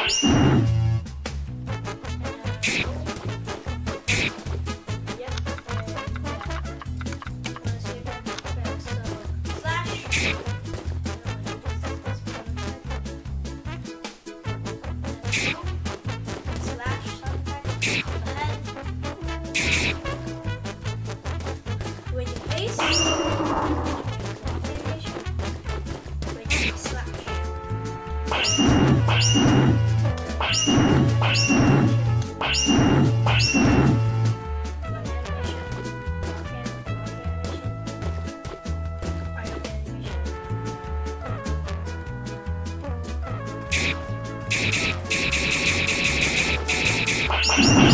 Yep. Save it. Okay, so slash. Slash sound effect. Ahead. When you paste. Animation. When you slash. Animation.